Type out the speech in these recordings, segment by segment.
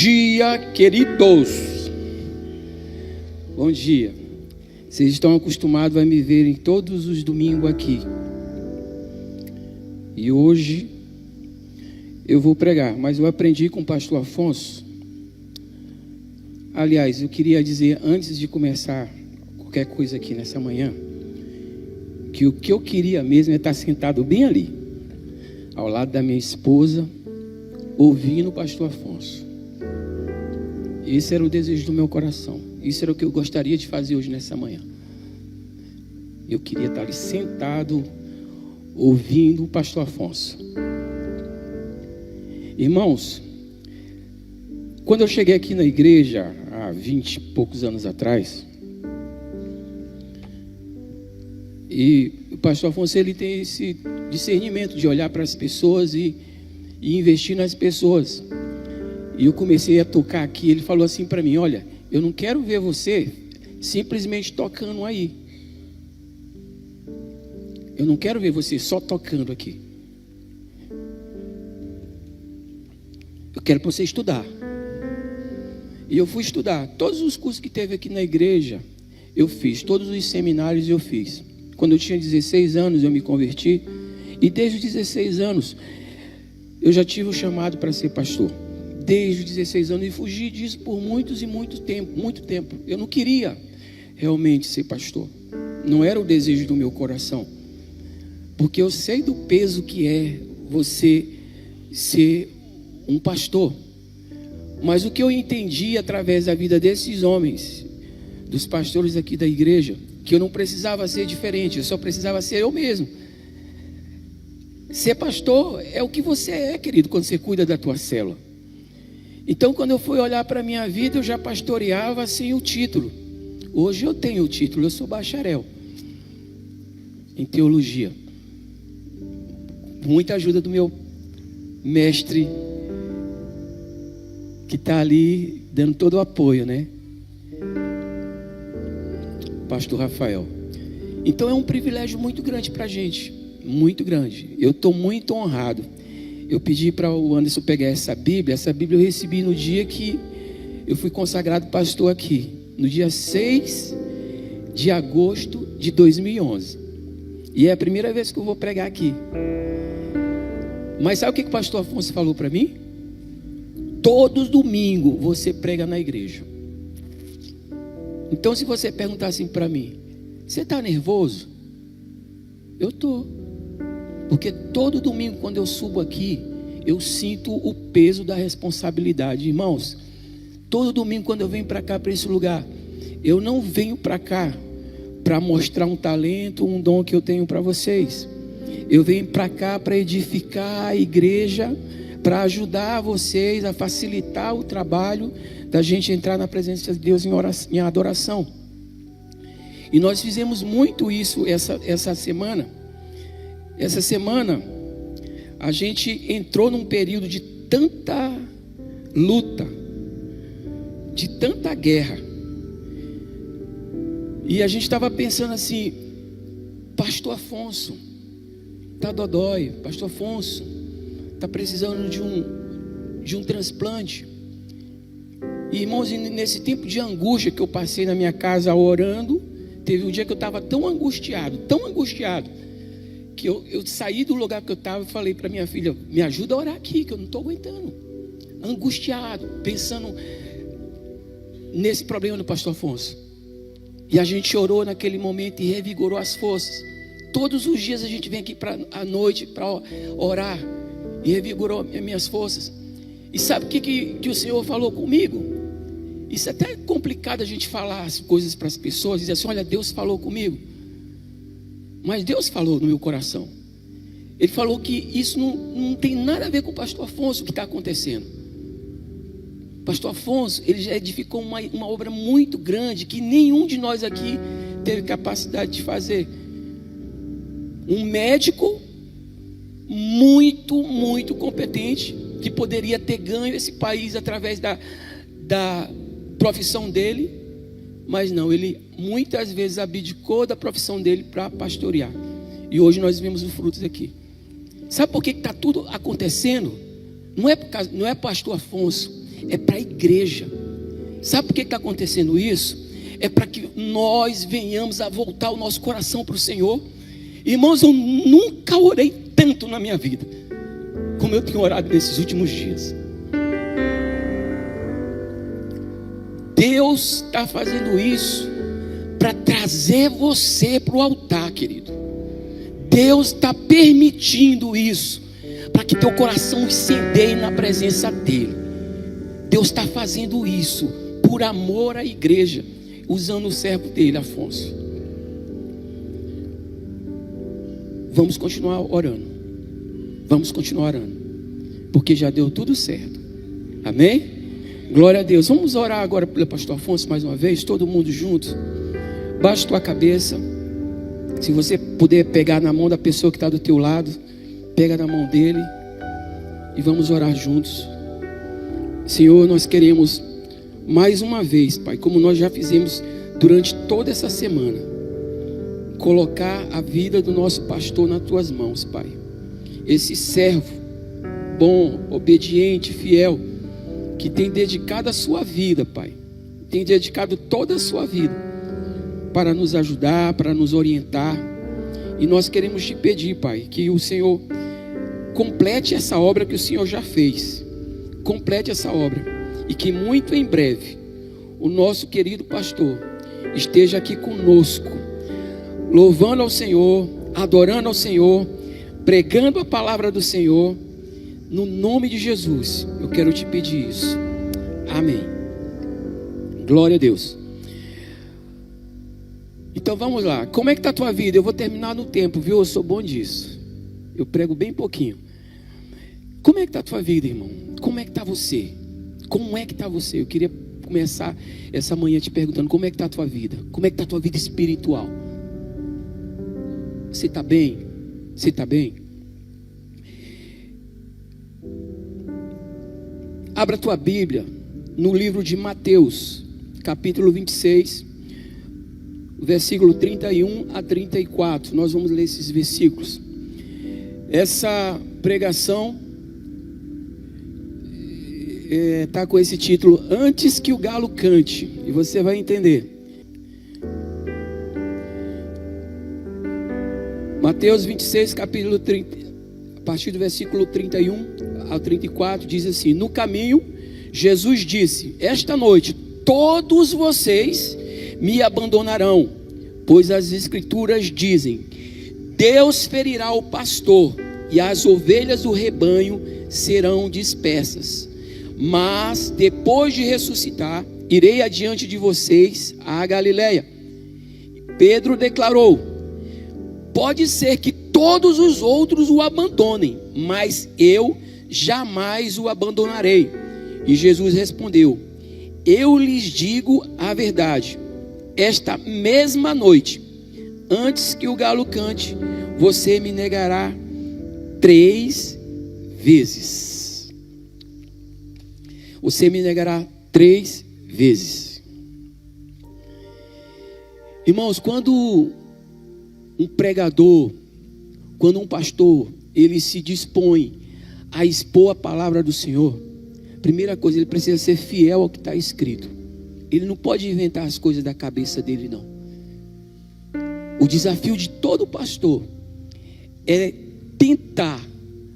dia, queridos. Bom dia. Vocês estão acostumados a me verem todos os domingos aqui. E hoje eu vou pregar, mas eu aprendi com o pastor Afonso. Aliás, eu queria dizer, antes de começar qualquer coisa aqui nessa manhã, que o que eu queria mesmo é estar sentado bem ali, ao lado da minha esposa, ouvindo o pastor Afonso. Esse era o desejo do meu coração. Isso era o que eu gostaria de fazer hoje nessa manhã. Eu queria estar ali sentado, ouvindo o pastor Afonso. Irmãos, quando eu cheguei aqui na igreja, há 20 e poucos anos atrás, e o pastor Afonso, ele tem esse discernimento de olhar para as pessoas e investir nas pessoas. E eu comecei a tocar aqui, ele falou assim para mim: olha, eu não quero ver você simplesmente tocando aí. Eu não quero ver você só tocando aqui. Eu quero para você estudar. E eu fui estudar. Todos os cursos que teve aqui na igreja, eu fiz. Todos os seminários eu fiz. Quando eu tinha 16 anos, eu me converti. E desde os 16 anos, eu já tive o chamado para ser pastor. Desde os 16 anos. E fugi disso por muito tempo. Eu não queria realmente ser pastor. Não era o desejo do meu coração. Porque eu sei do peso que é você ser um pastor. Mas o que eu entendi através da vida desses homens, dos pastores aqui da igreja, que eu não precisava ser diferente, eu só precisava ser eu mesmo. Ser pastor é o que você é, querido, quando você cuida da tua célula. Então, quando eu fui olhar para a minha vida, eu já pastoreava sem o título. Hoje eu tenho o título, eu sou bacharel em teologia. Muita ajuda do meu mestre, que está ali dando todo o apoio, né? Pastor Rafael. Então é um privilégio muito grande para a gente, muito grande. Eu estou muito honrado. Eu pedi para o Anderson pegar essa Bíblia eu recebi no dia que eu fui consagrado pastor aqui, no dia 6 de agosto de 2011. E é a primeira vez que eu vou pregar aqui. Mas sabe o que o pastor Afonso falou para mim? Todos domingos você prega na igreja. Então, se você perguntar assim para mim: você está nervoso? Eu estou. Porque todo domingo, quando eu subo aqui, eu sinto o peso da responsabilidade. Irmãos, todo domingo, quando eu venho para cá, para esse lugar, eu não venho para cá para mostrar um talento, um dom que eu tenho para vocês. Eu venho para cá para edificar a igreja, para ajudar vocês a facilitar o trabalho da gente entrar na presença de Deus em adoração. E nós fizemos muito isso essa semana. Essa semana a gente entrou num período de tanta luta, de tanta guerra. E a gente estava pensando assim: pastor Afonso está dodói, pastor Afonso está precisando de um transplante. E, irmãos, nesse tempo de angústia que eu passei na minha casa orando, teve um dia que eu estava tão angustiado, que eu saí do lugar que eu estava e falei para minha filha: me ajuda a orar aqui, que eu não estou aguentando. Angustiado, pensando nesse problema do pastor Afonso. E a gente orou naquele momento e revigorou as forças. Todos os dias a gente vem aqui à noite para orar, e revigorou minhas forças. E sabe o que o Senhor falou comigo? Isso é até complicado a gente falar as coisas para as pessoas, dizer assim: olha, Deus falou comigo. Mas Deus falou no meu coração. Ele falou que isso não tem nada a ver com o pastor Afonso, o que está acontecendo. O pastor Afonso, ele já edificou uma obra muito grande, que nenhum de nós aqui teve capacidade de fazer. Um médico muito, muito competente, que poderia ter ganho esse país através da profissão dele, mas não, ele muitas vezes abdicou da profissão dele para pastorear. E hoje nós vemos os frutos aqui. Sabe por que está tudo acontecendo? Não é pastor Afonso, é para a igreja. Sabe por que está acontecendo isso? É para que nós venhamos a voltar o nosso coração para o Senhor. Irmãos, eu nunca orei tanto na minha vida como eu tenho orado nesses últimos dias. Deus está fazendo isso para trazer você para o altar, querido. Deus está permitindo isso para que teu coração incendeie na presença dEle. Deus está fazendo isso por amor à igreja, usando o servo dele, Afonso. Vamos continuar orando. Vamos continuar orando, porque já deu tudo certo. Amém? Glória a Deus. Vamos orar agora pelo pastor Afonso mais uma vez, todo mundo junto. Baixa tua cabeça. Se você puder pegar na mão da pessoa que está do teu lado, pega na mão dele e vamos orar juntos. Senhor, nós queremos mais uma vez, Pai, como nós já fizemos durante toda essa semana, colocar a vida do nosso pastor nas tuas mãos, Pai. Esse servo bom, obediente, fiel, que tem dedicado a sua vida, Pai, tem dedicado toda a sua vida para nos ajudar, para nos orientar. E nós queremos te pedir, Pai, que o Senhor complete essa obra que o Senhor já fez. Complete essa obra. E que muito em breve o nosso querido pastor esteja aqui conosco, louvando ao Senhor, adorando ao Senhor, pregando a palavra do Senhor. No nome de Jesus, eu quero te pedir isso. Amém. Glória a Deus. Então vamos lá. Como é que está a tua vida? Eu vou terminar no tempo, viu? Eu sou bom disso. Eu prego bem pouquinho. Como é que está a tua vida, irmão? Como é que está você? Como é que está você? Eu queria começar essa manhã te perguntando: como é que está a tua vida? Como é que está a tua vida espiritual? Você está bem? Você está bem? Abra a tua Bíblia no livro de Mateus, capítulo 26, versículo 31 a 34. Nós vamos ler esses versículos. Essa pregação está com esse título: Antes que o Galo Cante. E você vai entender. Mateus 26, capítulo 30, a partir do versículo 31 ao 34, diz assim: No caminho, Jesus disse: Esta noite todos vocês me abandonarão, pois as escrituras dizem: Deus ferirá o pastor e as ovelhas do rebanho serão dispersas. Mas depois de ressuscitar, irei adiante de vocês à Galileia. Pedro declarou: Pode ser que todos os outros o abandonem, mas eu jamais o abandonarei. E Jesus respondeu: Eu lhes digo a verdade, esta mesma noite, antes que o galo cante, você me negará 3 vezes. Você me negará 3 vezes. Irmãos, quando um pregador, quando um pastor, ele se dispõe a expor a palavra do Senhor, primeira coisa, ele precisa ser fiel ao que está escrito. Ele não pode inventar as coisas da cabeça dele, não. O desafio de todo pastor é tentar,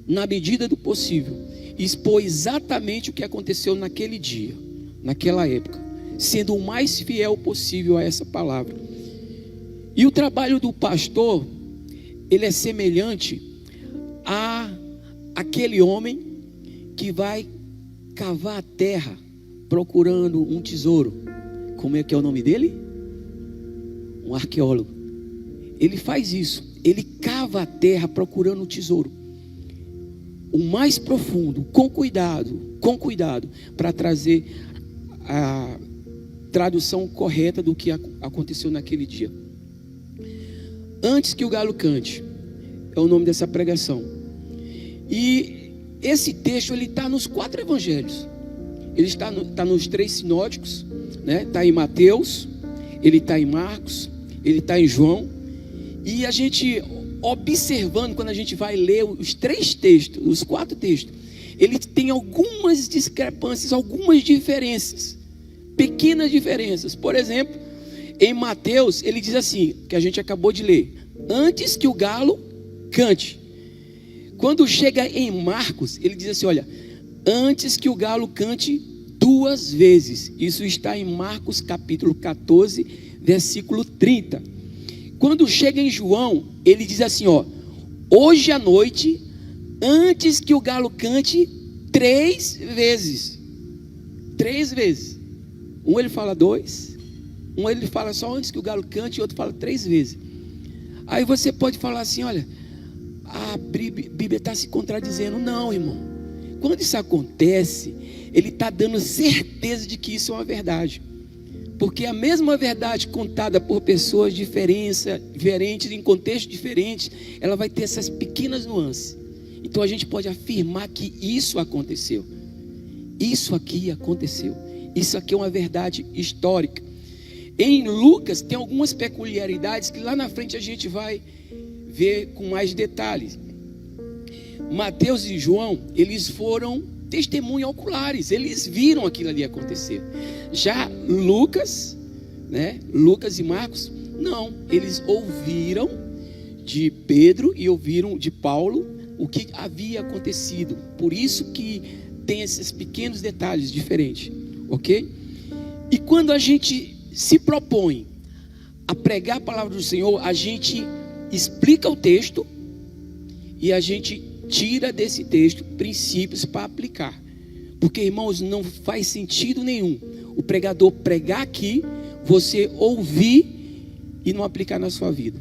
na medida do possível, expor exatamente o que aconteceu naquele dia, naquela época, sendo o mais fiel possível a essa palavra. E o trabalho do pastor, ele é semelhante a aquele homem que vai cavar a terra procurando um tesouro. Como é que é o nome dele? Um arqueólogo. Ele faz isso. Ele cava a terra procurando um tesouro, o mais profundo, com cuidado, para trazer a tradução correta do que aconteceu naquele dia. Antes que o galo cante, é o nome dessa pregação. E esse texto, ele está nos 4 evangelhos. Ele está nos 3 sinóticos, né? Está em Mateus, ele está em Marcos, ele está em João. E a gente observando, quando a gente vai ler os 3 textos, os 4 textos, ele tem algumas discrepâncias, algumas diferenças, pequenas diferenças. Por exemplo, em Mateus, ele diz assim, que a gente acabou de ler: antes que o galo cante. Quando chega em Marcos, ele diz assim, olha, antes que o galo cante 2 vezes. Isso está em Marcos capítulo 14, versículo 30. Quando chega em João, ele diz assim, ó, hoje à noite, antes que o galo cante 3 vezes. 3 vezes. Um ele fala 2, um ele fala só antes que o galo cante, e outro fala 3 vezes. Aí você pode falar assim, olha, a Bíblia está se contradizendo. Não, irmão. Quando isso acontece, ele está dando certeza de que isso é uma verdade. Porque a mesma verdade contada por pessoas diferentes, em contextos diferentes, ela vai ter essas pequenas nuances. Então a gente pode afirmar que isso aconteceu. Isso aqui aconteceu. Isso aqui é uma verdade histórica. Em Lucas tem algumas peculiaridades que lá na frente a gente vai ver com mais detalhes. Mateus e João, eles foram testemunhas oculares, eles viram aquilo ali acontecer. Já Lucas, né, Lucas e Marcos, não, eles ouviram de Pedro e ouviram de Paulo o que havia acontecido. Por isso que tem esses pequenos detalhes diferentes, ok? E quando a gente se propõe a pregar a palavra do Senhor, a gente explica o texto e a gente tira desse texto princípios para aplicar. Porque, irmãos, não faz sentido nenhum o pregador pregar aqui, você ouvir e não aplicar na sua vida.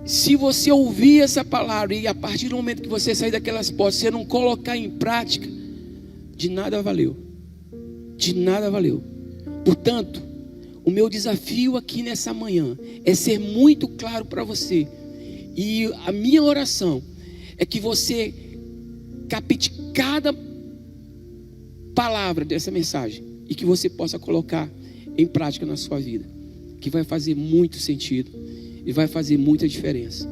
Se você ouvir essa palavra e a partir do momento que você sair daquelas portas, você não colocar em prática, de nada valeu. De nada valeu. Portanto, o meu desafio aqui nessa manhã é ser muito claro para você. E a minha oração é que você capte cada palavra dessa mensagem e que você possa colocar em prática na sua vida, que vai fazer muito sentido e vai fazer muita diferença.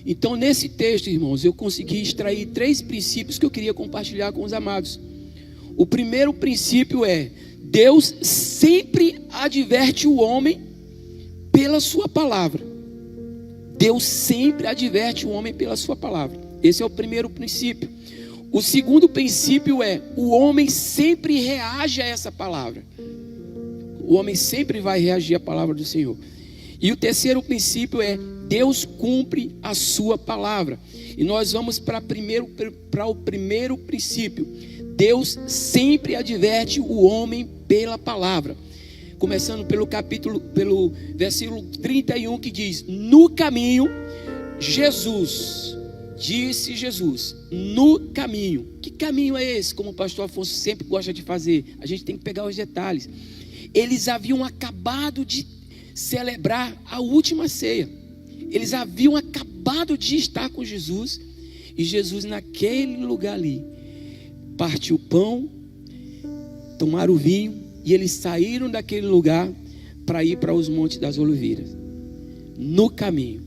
Então, nesse texto, irmãos, eu consegui extrair 3 princípios que eu queria compartilhar com os amados. O primeiro princípio é: Deus sempre adverte o homem pela sua palavra. Deus sempre adverte o homem pela sua palavra. Esse é o primeiro princípio. O segundo princípio é: o homem sempre reage a essa palavra. O homem sempre vai reagir à palavra do Senhor. E o terceiro princípio é: Deus cumpre a sua palavra. E nós vamos para o primeiro princípio. Deus sempre adverte o homem pela palavra. Começando pelo versículo 31, que diz: no caminho, disse Jesus, no caminho. Que caminho é esse? Como o pastor Afonso sempre gosta de fazer, a gente tem que pegar os detalhes. Eles haviam acabado de celebrar a última ceia. Eles haviam acabado de estar com Jesus. E Jesus, naquele lugar ali, partiu o pão, tomaram o vinho, e eles saíram daquele lugar para ir para os Montes das Oliveiras. No caminho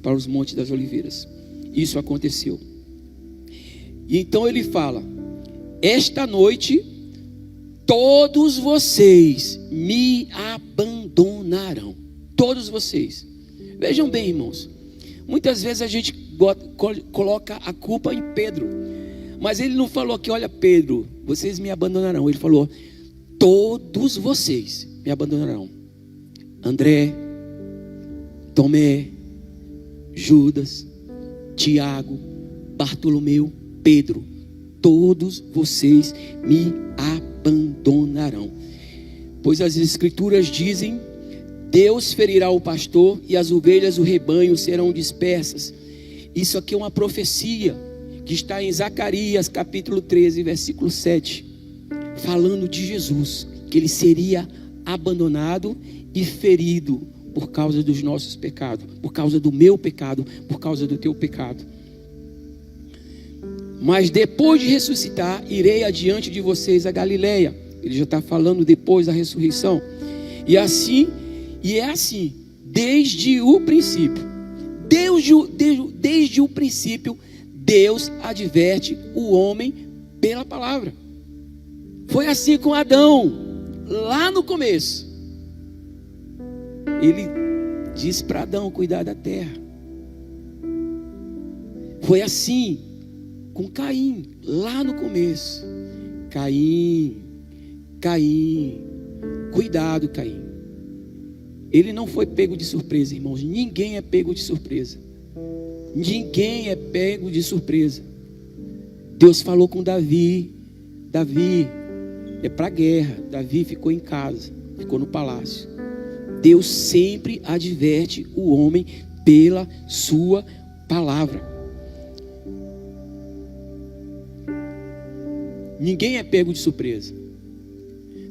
para os Montes das Oliveiras, isso aconteceu. E então ele fala: esta noite todos vocês me abandonarão. Todos vocês. Vejam bem, irmãos, muitas vezes a gente coloca a culpa em Pedro, mas ele não falou que, olha, Pedro, vocês me abandonarão. Ele falou: todos vocês me abandonarão. André, Tomé, Judas, Tiago, Bartolomeu, Pedro, todos vocês me abandonarão. Pois as escrituras dizem: Deus ferirá o pastor e as ovelhas do rebanho serão dispersas. Isso aqui é uma profecia que está em Zacarias capítulo 13, versículo 7, falando de Jesus, que ele seria abandonado e ferido por causa dos nossos pecados, por causa do meu pecado, por causa do teu pecado. Mas depois de ressuscitar, irei adiante de vocês a Galileia. Ele já está falando depois da ressurreição. E é assim, desde o princípio. Desde o princípio, Deus adverte o homem pela palavra. Foi assim com Adão, lá no começo. Ele disse para Adão cuidar da terra. Foi assim com Caim, lá no começo. Caim, cuidado, Caim. Ele não foi pego de surpresa, irmãos. Ninguém é pego de surpresa. Ninguém é pego de surpresa. Deus falou com Davi. Davi é para a guerra. Davi ficou em casa, ficou no palácio. Deus sempre adverte o homem pela sua palavra. Ninguém é pego de surpresa.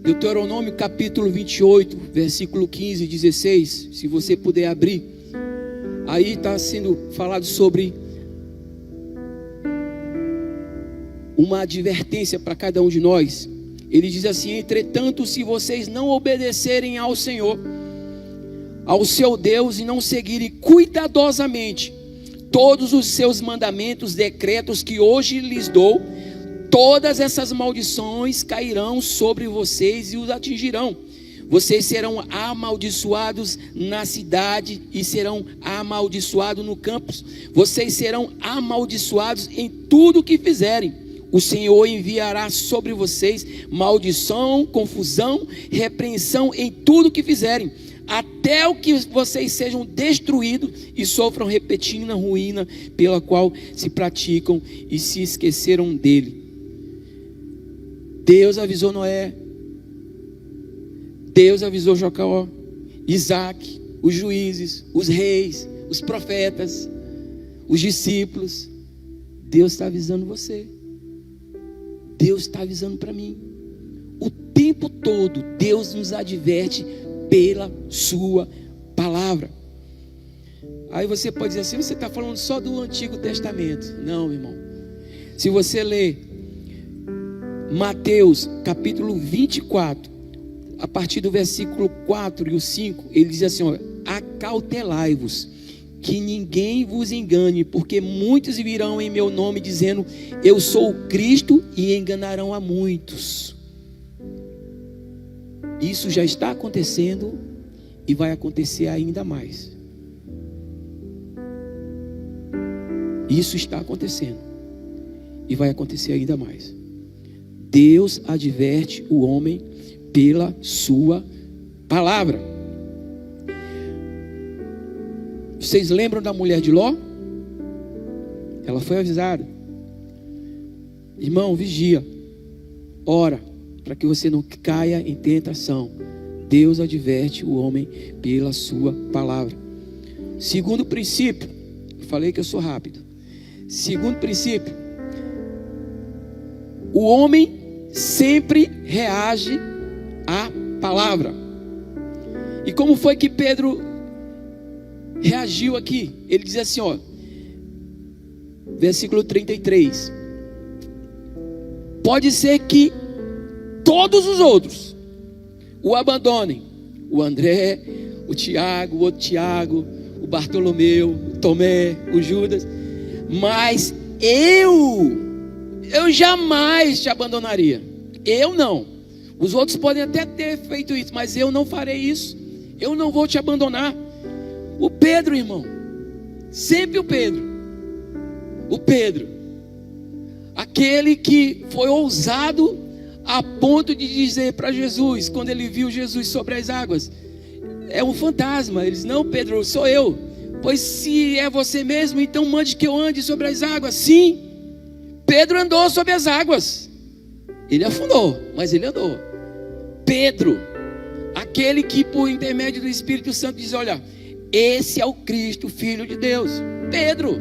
Deuteronômio capítulo 28, versículo 15 e 16. Se você puder abrir. Aí está sendo falado sobre uma advertência para cada um de nós. Ele diz assim: entretanto, se vocês não obedecerem ao Senhor, ao seu Deus, e não seguirem cuidadosamente todos os seus mandamentos, decretos que hoje lhes dou, todas essas maldições cairão sobre vocês e os atingirão. Vocês serão amaldiçoados na cidade e serão amaldiçoados no campus. Vocês serão amaldiçoados em tudo que fizerem. O Senhor enviará sobre vocês maldição, confusão, repreensão em tudo que fizerem, até o que vocês sejam destruídos e sofram repetida ruína pela qual se praticam e se esqueceram dele. Deus avisou Noé, Deus avisou Jacó, Isaac, os juízes, os reis, os profetas, os discípulos. Deus está avisando você. Deus está avisando para mim. O tempo todo Deus nos adverte pela sua palavra. Aí você pode dizer assim: você está falando só do Antigo Testamento. Não, irmão. Se você ler Mateus capítulo 24, a partir do versículo 4 e o 5, ele diz assim: ó, acautelai-vos, que ninguém vos engane, porque muitos virão em meu nome dizendo: eu sou o Cristo, e enganarão a muitos. Isso já está acontecendo e vai acontecer ainda mais. Isso está acontecendo e vai acontecer ainda mais. Deus adverte o homem pela sua palavra. Vocês lembram da mulher de Ló? Ela foi avisada. Irmão, vigia, ora, para que você não caia em tentação. Deus adverte o homem pela sua palavra. Segundo princípio, falei que eu sou rápido. Segundo princípio, o homem sempre reage à palavra. E como foi que Pedro reagiu aqui? Ele diz assim, ó, versículo 33: pode ser que todos os outros o abandonem, o André, o Tiago, o outro Tiago, o Bartolomeu, o Tomé, o Judas, mas eu jamais te abandonaria. Eu não. Os outros podem até ter feito isso, mas eu não farei isso. Eu não vou te abandonar. O Pedro, irmão, sempre o Pedro, aquele que foi ousado a ponto de dizer para Jesus, quando ele viu Jesus sobre as águas: é um fantasma. Ele disse: não, Pedro, sou eu. Pois se é você mesmo, então mande que eu ande sobre as águas. Sim, Pedro andou sobre as águas. Ele afundou, mas ele andou. Pedro, aquele que por intermédio do Espírito Santo diz: olha, esse é o Cristo, Filho de Deus. Pedro,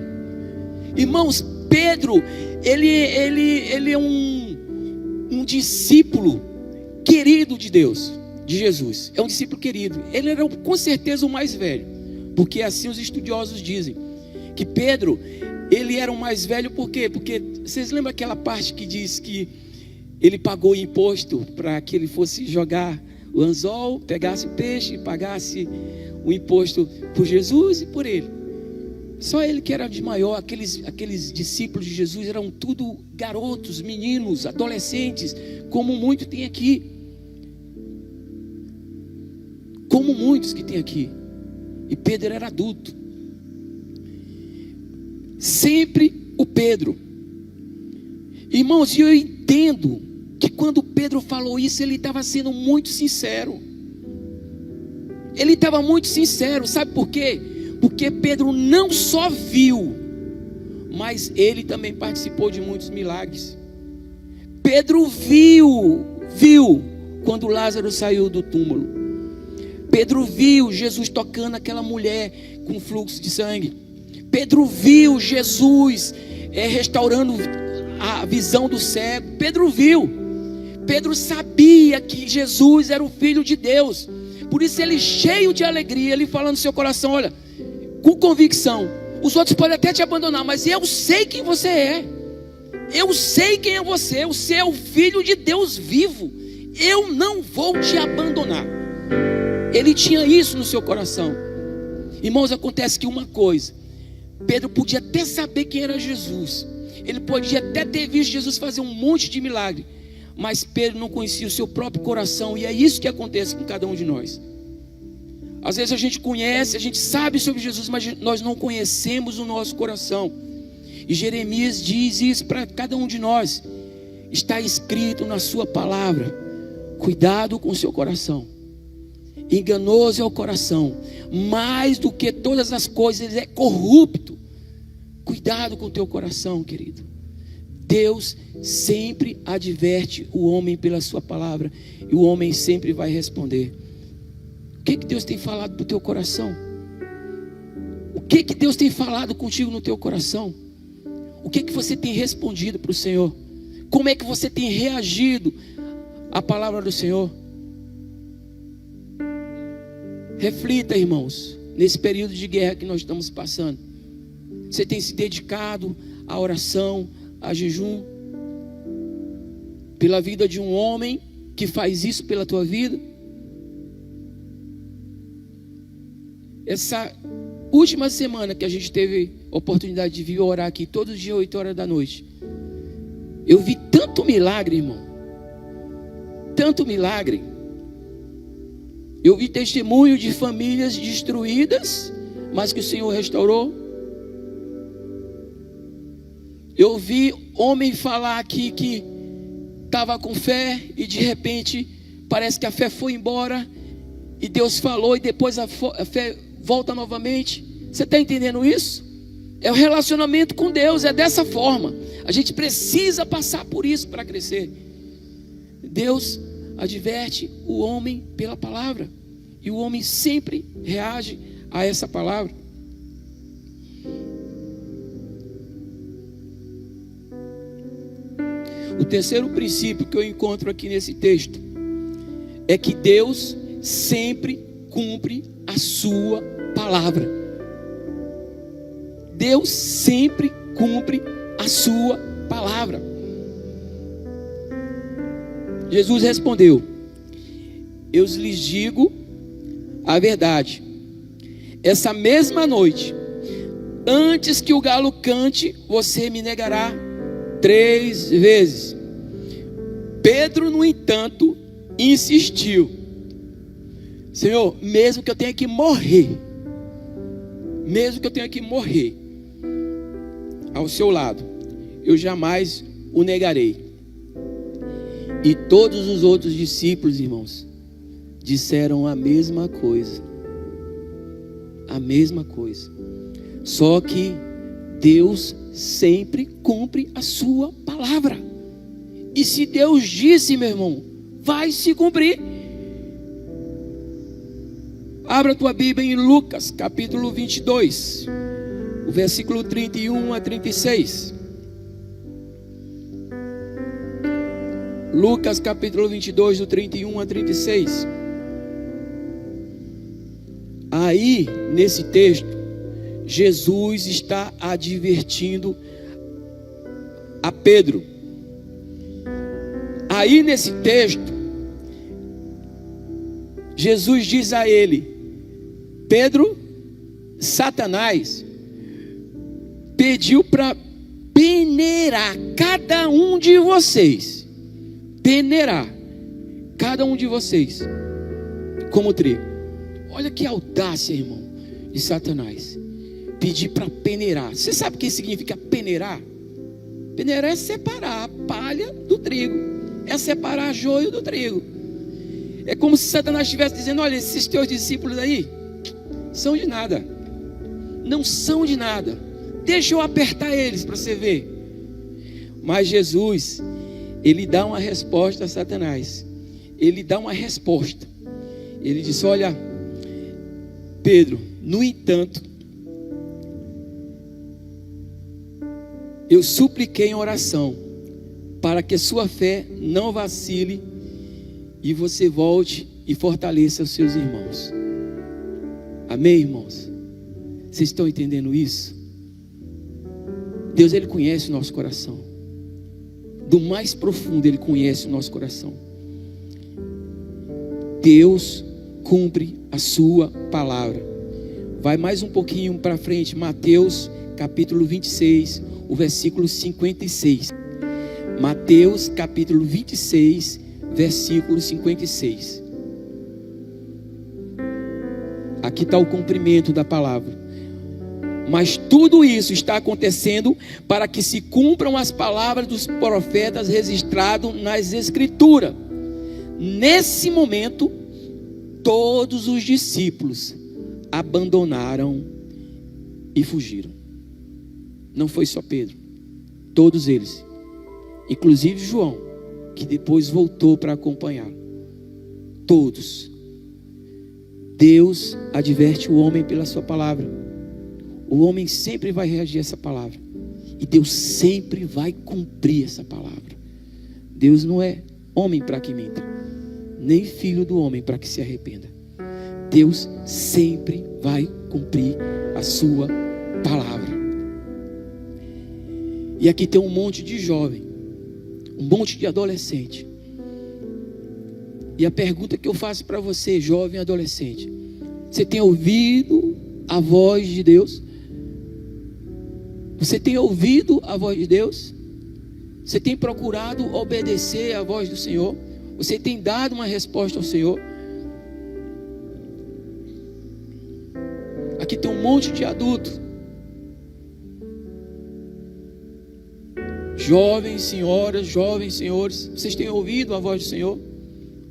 irmãos, Pedro, ele é um discípulo querido de Deus, de Jesus. É um discípulo querido. Ele era com certeza o mais velho, porque assim os estudiosos dizem que Pedro, ele era o mais velho. Por quê? Porque vocês lembram aquela parte que diz que ele pagou imposto para que ele fosse jogar o anzol, pegasse o peixe e pagasse o imposto por Jesus e por ele. Só ele que era de maior. Aqueles discípulos de Jesus eram tudo garotos, meninos, adolescentes, como muitos tem aqui. Como muitos que tem aqui. E Pedro era adulto. Sempre o Pedro. Irmãos, e eu entendo que quando Pedro falou isso, ele estava sendo muito sincero. Ele estava muito sincero, sabe por quê? Porque Pedro não só viu, mas ele também participou de muitos milagres. Pedro viu quando Lázaro saiu do túmulo. Pedro viu Jesus tocando aquela mulher com fluxo de sangue. Pedro viu Jesus restaurando a visão do cego. Pedro viu. Pedro sabia que Jesus era o Filho de Deus. Por isso ele, cheio de alegria, ele falando no seu coração: olha, com convicção, os outros podem até te abandonar, mas eu sei quem você é. Eu sei quem é você. Você é o Filho de Deus vivo. Eu não vou te abandonar. Ele tinha isso no seu coração. Irmãos, acontece que uma coisa: Pedro podia até saber quem era Jesus. Ele podia até ter visto Jesus fazer um monte de milagre, mas Pedro não conhecia o seu próprio coração. E é isso que acontece com cada um de nós. Às vezes a gente conhece, a gente sabe sobre Jesus, mas nós não conhecemos o nosso coração. E Jeremias diz isso para cada um de nós. Está escrito na sua palavra: cuidado com o seu coração. Enganoso é o coração, mais do que todas as coisas, ele é corrupto. Cuidado com o teu coração, querido. Deus sempre adverte o homem pela sua palavra, e o homem sempre vai responder. O que Deus tem falado para o teu coração? O que Deus tem falado contigo no teu coração? O que você tem respondido para o Senhor? Como é que você tem reagido à palavra do Senhor? Reflita, irmãos, nesse período de guerra que nós estamos passando. Você tem se dedicado à oração, a jejum, pela vida de um homem que faz isso pela tua vida? Essa última semana que a gente teve oportunidade de vir orar aqui, todos os dias 8 horas da noite, eu vi tanto milagre, irmão. Tanto milagre. Eu vi testemunho de famílias destruídas, mas que o Senhor restaurou. Eu vi homem falar aqui que estava com fé e de repente parece que a fé foi embora e Deus falou e depois a fé volta novamente. Você está entendendo isso? É o relacionamento com Deus, é dessa forma. A gente precisa passar por isso para crescer. Deus adverte o homem pela palavra, e o homem sempre reage a essa palavra. O terceiro princípio que eu encontro aqui nesse texto é que Deus sempre cumpre a sua palavra. Deus sempre cumpre a sua palavra. Jesus respondeu: eu lhes digo a verdade, essa mesma noite, antes que o galo cante, você me negará 3 vezes. Pedro, no entanto, insistiu: Senhor, mesmo que eu tenha que morrer, ao seu lado, eu jamais o negarei. E todos os outros discípulos, irmãos, disseram a mesma coisa. A mesma coisa. Só que Deus sempre cumpre a sua palavra. E se Deus disse, meu irmão, vai se cumprir. Abra a tua Bíblia em Lucas, capítulo 22, o versículo 31 a 36. Lucas, capítulo 22, do 31 a 36. Aí, nesse texto, Jesus está advertindo a Pedro. Aí, nesse texto, Jesus diz a ele: Pedro, Satanás pediu para peneirar cada um de vocês. Peneirar cada um de vocês como trigo. Olha que audácia, irmão, de Satanás. Pedir para peneirar. Você sabe o que significa peneirar? Peneirar é separar a palha do trigo. É separar joio do trigo. É como se Satanás estivesse dizendo: olha, esses teus discípulos aí são de nada. Não são de nada. Deixa eu apertar eles para você ver. Mas Jesus, ele dá uma resposta a Satanás. Ele dá uma resposta. Ele disse: olha, Pedro, no entanto, eu supliquei em oração para que sua fé não vacile e você volte e fortaleça os seus irmãos. Amém, irmãos? Vocês estão entendendo isso? Deus, ele conhece o nosso coração. Do mais profundo, ele conhece o nosso coração. Deus cumpre a sua palavra. Vai mais um pouquinho para frente, Mateus capítulo 26, o versículo 56. Mateus capítulo 26, versículo 56. Aqui está o cumprimento da palavra. Mas tudo isso está acontecendo para que se cumpram as palavras dos profetas registradas nas Escrituras. Nesse momento, todos os discípulos abandonaram e fugiram. Não foi só Pedro, todos eles, inclusive João, que depois voltou para acompanhá-lo. Todos. Deus adverte o homem pela sua palavra. O homem sempre vai reagir a essa palavra, e Deus sempre vai cumprir essa palavra. Deus não é homem para que minta, nem filho do homem para que se arrependa. Deus sempre vai cumprir a sua palavra. E aqui tem um monte de jovem, um monte de adolescente. E a pergunta que eu faço para você, jovem adolescente: você tem ouvido a voz de Deus? Você tem ouvido a voz de Deus? Você tem procurado obedecer à voz do Senhor? Você tem dado uma resposta ao Senhor? Aqui tem um monte de adulto, jovens senhoras, jovens senhores. Vocês têm ouvido a voz do Senhor?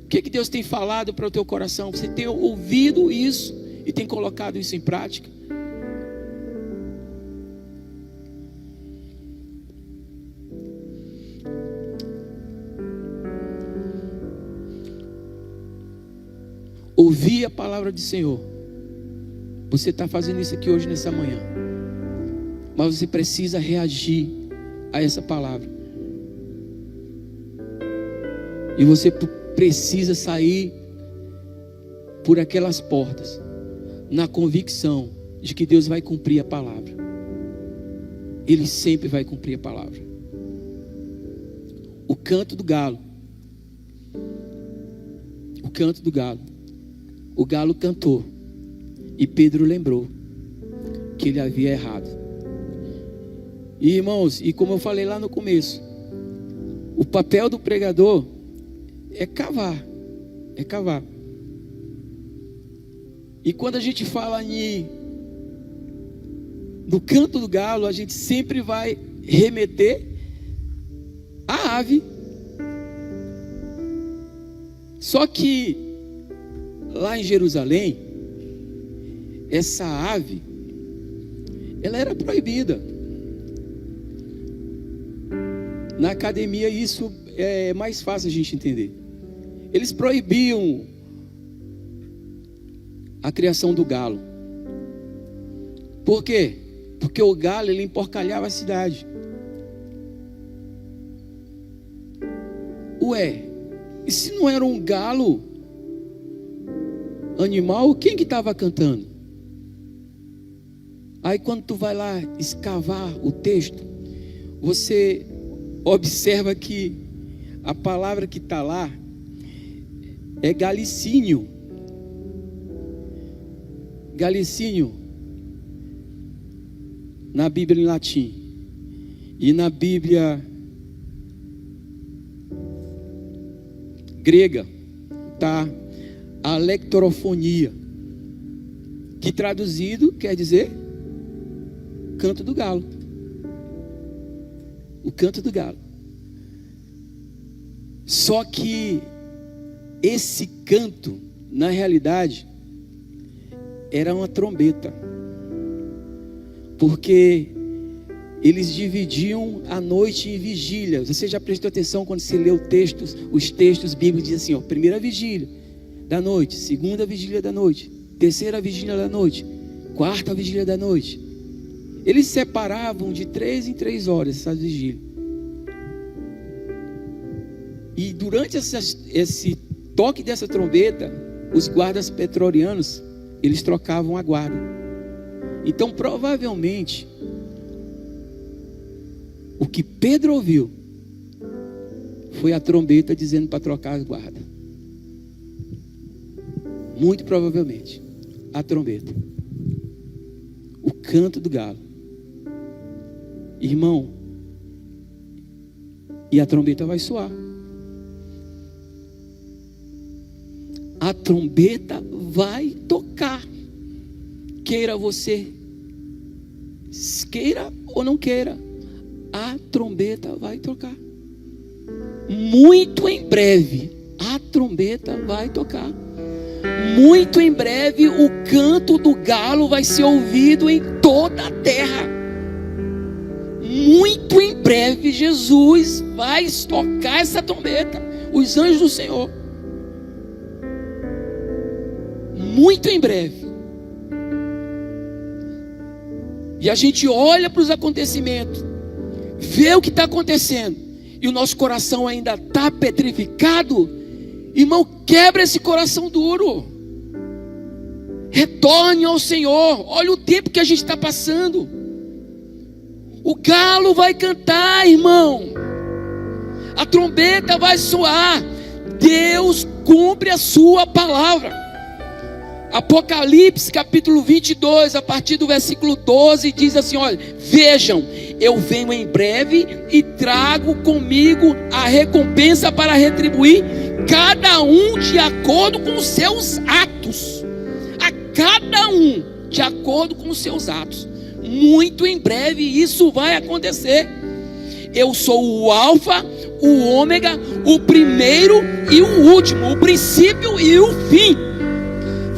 O que Deus tem falado para o teu coração? Você tem ouvido isso e tem colocado isso em prática? Ouvir a palavra do Senhor. Você está fazendo isso aqui hoje, nessa manhã, mas você precisa reagir a essa palavra. E você precisa sair por aquelas portas, na convicção de que Deus vai cumprir a palavra. Ele sempre vai cumprir a palavra. O canto do galo. O canto do galo. O galo cantou e Pedro lembrou que ele havia errado. E irmãos, e como eu falei lá no começo, o papel do pregador é cavar. É cavar. E quando a gente fala no canto do galo, a gente sempre vai remeter à ave. Só que lá em Jerusalém, essa ave, ela era proibida. Na academia isso é mais fácil a gente entender. Eles proibiam a criação do galo. Por quê? Porque o galo, ele emporcalhava a cidade. Ué, e se não era um galo animal, quem que estava cantando? Aí quando tu vai lá escavar o texto, você observa que a palavra que está lá é galicínio. Galicínio na Bíblia em latim e na Bíblia grega, tá? A electrofonia, que traduzido quer dizer canto do galo. O canto do galo. Só que esse canto, na realidade, era uma trombeta, porque eles dividiam a noite em vigília. Você já prestou atenção quando você lê os textos bíblicos, diz assim, ó, primeira vigília da noite, segunda vigília da noite, terceira vigília da noite, quarta vigília da noite. Eles separavam de 3 em 3 horas essas vigílias. E durante esse toque dessa trombeta, os guardas pretorianos, eles trocavam a guarda. Então provavelmente o que Pedro ouviu foi a trombeta dizendo para trocar a guarda. Muito provavelmente a trombeta, o canto do galo. Irmão, e a trombeta vai soar. A trombeta vai tocar, queira você, queira ou não queira, a trombeta vai tocar. Muito em breve, a trombeta vai tocar. Muito em breve, o canto do galo vai ser ouvido em toda a terra. Muito em breve, Jesus vai tocar essa trombeta, os anjos do Senhor. Muito em breve. E a gente olha para os acontecimentos, vê o que está acontecendo, e o nosso coração ainda está petrificado. Irmão, quebra esse coração duro. Retorne ao Senhor. Olha o tempo que a gente está passando. O galo vai cantar, irmão. A trombeta vai soar. Deus cumpre a sua palavra. Apocalipse capítulo 22, a partir do versículo 12, diz assim, olha, vejam, eu venho em breve e trago comigo a recompensa para retribuir cada um de acordo com os seus atos. A cada um de acordo com os seus atos. Muito em breve isso vai acontecer. Eu sou o Alfa, o Ômega, o primeiro e o último, o princípio e o fim.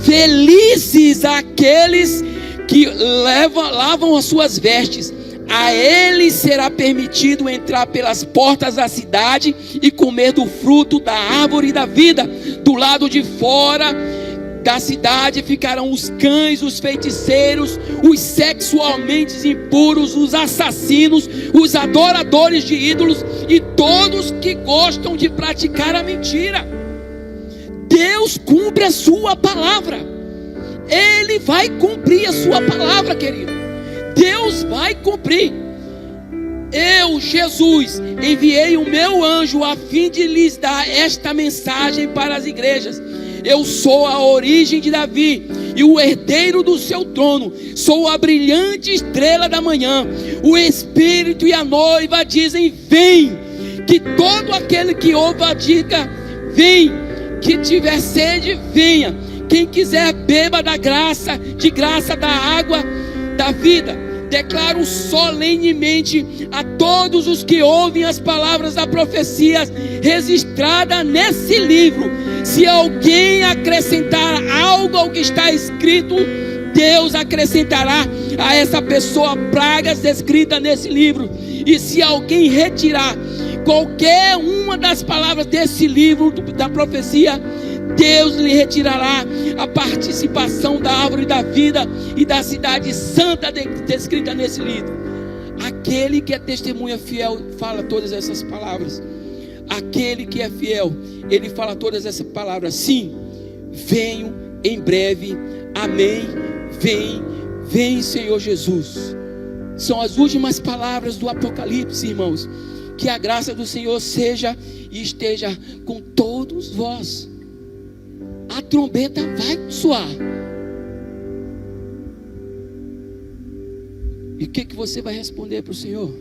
Felizes aqueles que lavam as suas vestes. A eles será permitido entrar pelas portas da cidade e comer do fruto da árvore da vida. Do lado de fora da cidade ficarão os cães, os feiticeiros, os sexualmente impuros, os assassinos, os adoradores de ídolos e todos que gostam de praticar a mentira. Deus cumpre a sua palavra. Ele vai cumprir a sua palavra, querido. Deus vai cumprir. Eu, Jesus, enviei o meu anjo a fim de lhes dar esta mensagem para as igrejas. Eu sou a origem de Davi e o herdeiro do seu trono. Sou a brilhante estrela da manhã. O Espírito e a noiva dizem, vem. Que todo aquele que ouva diga, vem. Que tiver sede, venha. Quem quiser, beba da graça, de graça da água da vida. Declaro solenemente a todos os que ouvem as palavras da profecia registrada nesse livro. Se alguém acrescentar algo ao que está escrito, Deus acrescentará a essa pessoa pragas descritas nesse livro. E se alguém retirar qualquer uma das palavras desse livro da profecia, Deus lhe retirará a participação da árvore da vida e da cidade santa descrita nesse livro. Aquele que é testemunha fiel fala todas essas palavras. Aquele que é fiel, ele fala todas essas palavras. Sim, venho em breve. Amém. Vem Senhor Jesus. São as últimas palavras do Apocalipse, irmãos. Que a graça do Senhor seja e esteja com todos vós. A trombeta vai soar. E o que você vai responder para o Senhor?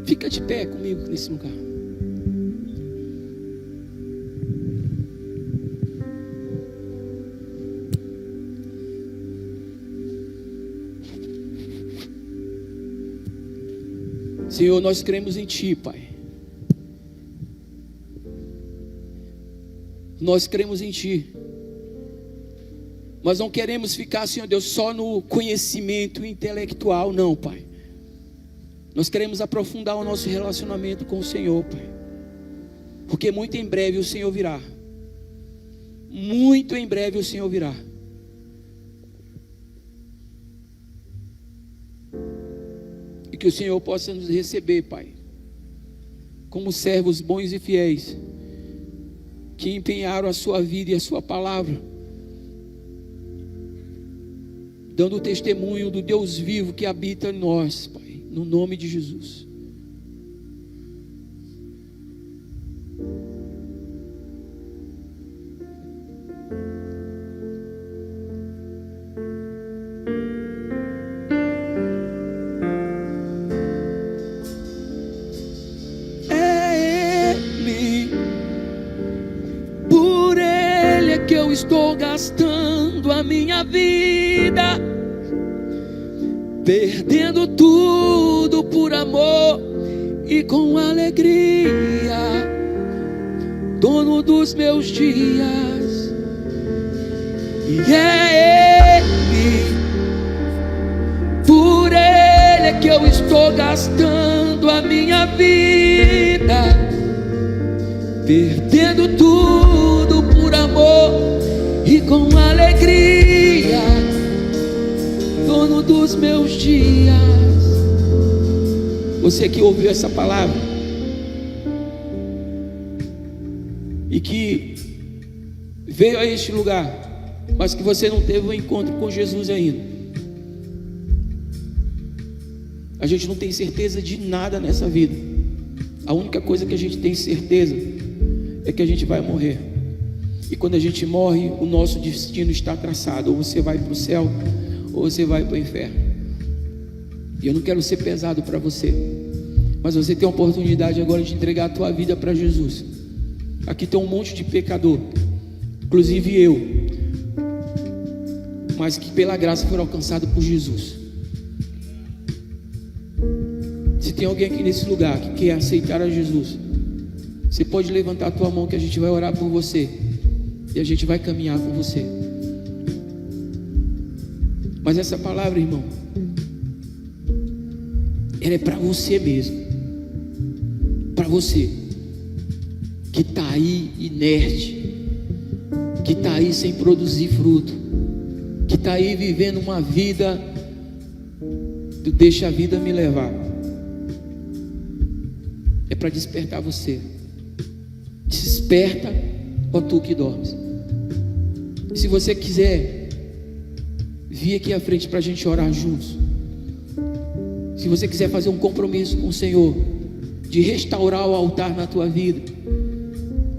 Fica de pé comigo nesse lugar. Senhor, nós cremos em Ti, Pai. Nós cremos em Ti. Nós não queremos ficar, Senhor Deus, só no conhecimento intelectual, não, Pai. Nós queremos aprofundar o nosso relacionamento com o Senhor, Pai. Porque muito em breve o Senhor virá. Muito em breve o Senhor virá. E que o Senhor possa nos receber, Pai, como servos bons e fiéis, que empenharam a sua vida e a sua palavra, dando testemunho do Deus vivo que habita em nós, Pai, no nome de Jesus. É Ele, por Ele é que eu estou gastando a minha vida, perdendo tudo por amor e com alegria, dono dos meus dias. E é Ele, por Ele é que eu estou gastando a minha vida, perdendo tudo por amor e com alegria, dono dos meus dias. Você que ouviu essa palavra e que veio a este lugar, mas que você não teve um encontro com Jesus ainda. A gente não tem certeza de nada nessa vida. A única coisa que a gente tem certeza é que a gente vai morrer. E quando a gente morre, o nosso destino está traçado. Ou você vai para o céu, ou você vai para o inferno. E eu não quero ser pesado para você, mas você tem a oportunidade agora de entregar a tua vida para Jesus. Aqui tem um monte de pecador, inclusive eu, mas que pela graça foram alcançados por Jesus. Se tem alguém aqui nesse lugar que quer aceitar a Jesus, você pode levantar a tua mão que a gente vai orar por você e a gente vai caminhar com você. Mas essa palavra, irmão, ela é para você mesmo, para você que está aí inerte, que está aí sem produzir fruto, que está aí vivendo uma vida do deixa a vida me levar. É para despertar você. Desperta, ó tu que dormes. E se você quiser vir aqui à frente para a gente orar juntos, se você quiser fazer um compromisso com o Senhor de restaurar o altar na tua vida,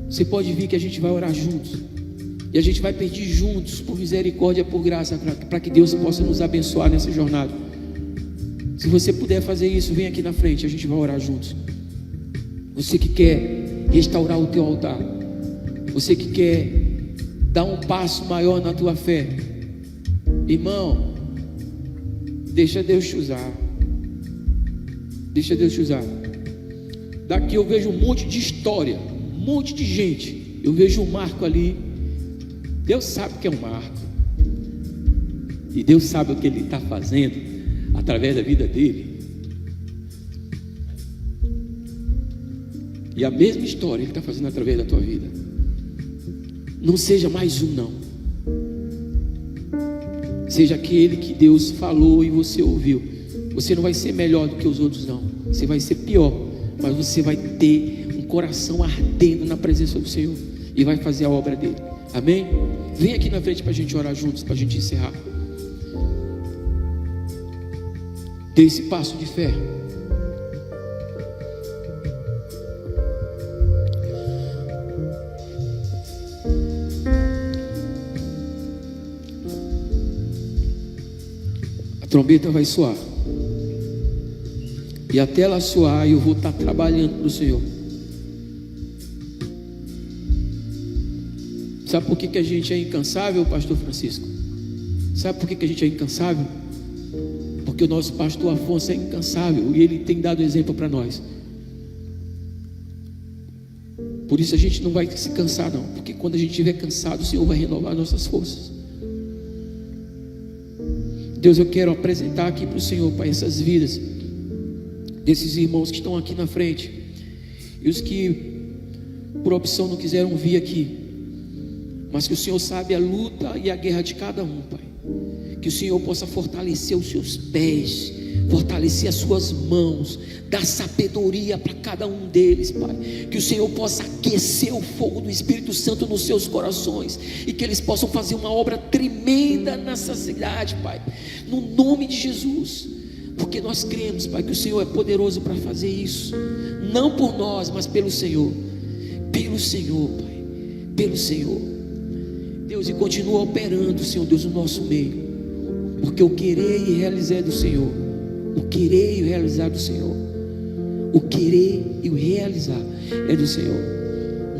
você pode vir que a gente vai orar juntos. E a gente vai pedir juntos por misericórdia, por graça, para que Deus possa nos abençoar nessa jornada. Se você puder fazer isso, vem aqui na frente, a gente vai orar juntos. Você que quer restaurar o teu altar, você que quer dar um passo maior na tua fé, irmão, deixa Deus te usar. Deixa Deus te usar. Daqui eu vejo um monte de história, um monte de gente. Eu vejo um Marco ali. Deus sabe que é um Marco, e Deus sabe o que Ele está fazendo através da vida dele. E a mesma história Ele está fazendo através da tua vida. Não seja mais um, não. Seja aquele que Deus falou e você ouviu. Você não vai ser melhor do que os outros, não. Você vai ser pior, mas você vai ter um coração ardendo na presença do Senhor e vai fazer a obra dele. Amém? Vem aqui na frente para a gente orar juntos, para a gente encerrar. Dê esse passo de fé. trombeta vai soar. E até ela soar, eu vou estar trabalhando para o Senhor. Sabe por que a gente é incansável, pastor Francisco? Sabe por que a gente é incansável? Porque o nosso pastor Afonso é incansável e ele tem dado exemplo para nós. Por isso a gente não vai se cansar não, porque quando a gente estiver cansado, o Senhor vai renovar nossas forças. Deus, eu quero apresentar aqui para o Senhor, Pai, essas vidas desses irmãos que estão aqui na frente e os que por opção não quiseram vir aqui, mas que o Senhor sabe a luta e a guerra de cada um, Pai. Que o Senhor possa fortalecer os seus pés, fortalecer as suas mãos, dar sabedoria para cada um deles, Pai. Que o Senhor possa aquecer o fogo do Espírito Santo nos seus corações e que eles possam fazer uma obra tremenda nessa cidade, Pai, no nome de Jesus. Porque nós cremos, Pai, que o Senhor é poderoso para fazer isso, não por nós, mas pelo Senhor, Pai, pelo Senhor, Deus. E continua operando, Senhor Deus, no nosso meio, porque o querer e realizar é do Senhor, o querer e o realizar do Senhor, o querer e o realizar é do Senhor,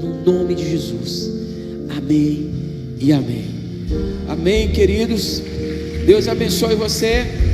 no nome de Jesus, amém e amém. Amém, queridos. Deus abençoe você.